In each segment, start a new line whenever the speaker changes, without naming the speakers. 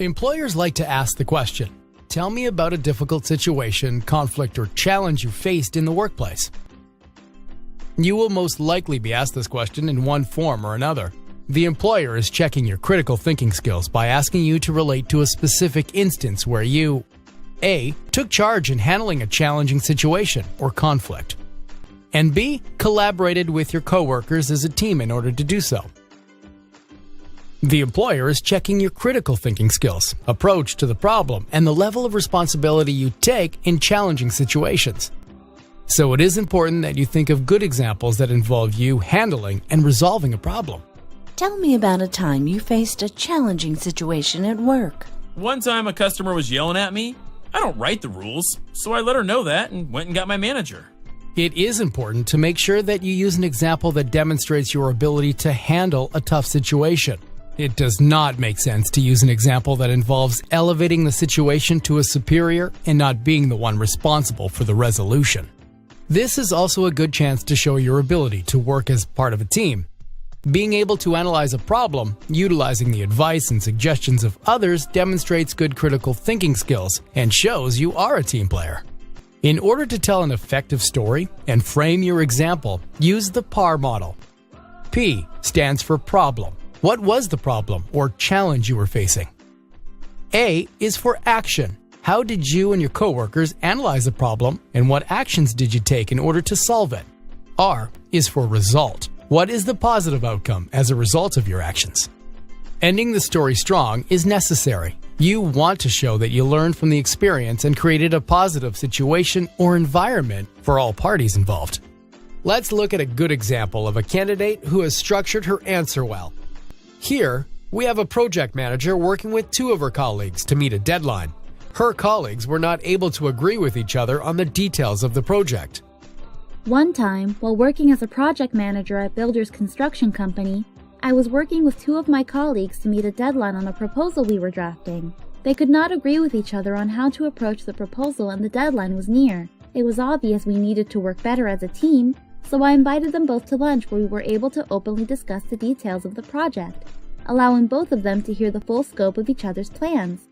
Employers like to ask the question, tell me about a difficult situation, conflict, or challenge you faced in the workplace. You will most likely be asked this question in one form or another. The employer is checking your critical thinking skills by asking you to relate to a specific instance where you A. took charge in handling a challenging situation or conflict, and B. collaborated with your coworkers as a team in order to do so. The employer is checking your critical thinking skills, approach to the problem, and the level of responsibility you take in challenging situations. So it is important that you think of good examples that involve you handling and resolving a problem.
Tell me about a time you faced a challenging situation at work.
One time a customer was yelling at me. I don't write the rules, so I let her know that and went and got my manager.
It is important to make sure that you use an example that demonstrates your ability to handle a tough situation. It does not make sense to use an example that involves elevating the situation to a superior and not being the one responsible for the resolution. This is also a good chance to show your ability to work as part of a team. Being able to analyze a problem, utilizing the advice and suggestions of others demonstrates good critical thinking skills and shows you are a team player. In order to tell an effective story and frame your example, use the PAR model. P stands for problem. What was the problem or challenge you were facing? A is for action. How did you and your coworkers analyze the problem, and what actions did you take in order to solve it? R is for result. What is the positive outcome as a result of your actions? Ending the story strong is necessary. You want to show that you learned from the experience and created a positive situation or environment for all parties involved. Let's look at a good example of a candidate who has structured her answer well. Here, we have a project manager working with two of her colleagues to meet a deadline. Her colleagues were not able to agree with each other on the details of the project.
One time, while working as a project manager at Builders Construction Company, I was working with two of my colleagues to meet a deadline on a proposal we were drafting. They could not agree with each other on how to approach the proposal, and the deadline was near. It was obvious we needed to work better as a team, so I invited them both to lunch where we were able to openly discuss the details of the project, allowing both of them to hear the full scope of each other's plans.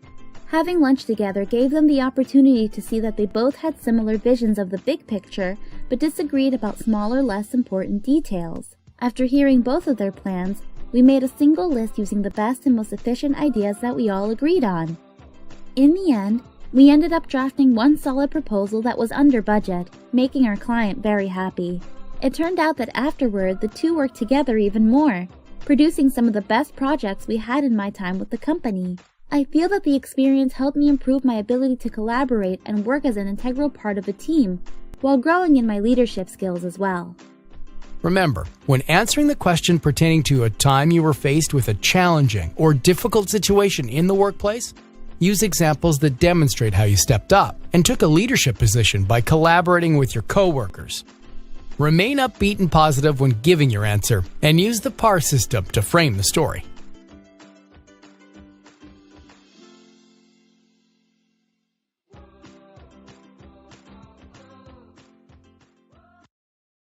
Having lunch together gave them the opportunity to see that they both had similar visions of the big picture, but disagreed about smaller, less important details. After hearing both of their plans, we made a single list using the best and most efficient ideas that we all agreed on. In the end, we ended up drafting one solid proposal that was under budget, making our client very happy. It turned out that afterward, the two worked together even more, producing some of the best projects we had in my time with the company. I feel that the experience helped me improve my ability to collaborate and work as an integral part of a team, while growing in my leadership skills as well.
Remember, when answering the question pertaining to a time you were faced with a challenging or difficult situation in the workplace, use examples that demonstrate how you stepped up and took a leadership position by collaborating with your coworkers. Remain upbeat and positive when giving your answer, and use the PAR system to frame the story.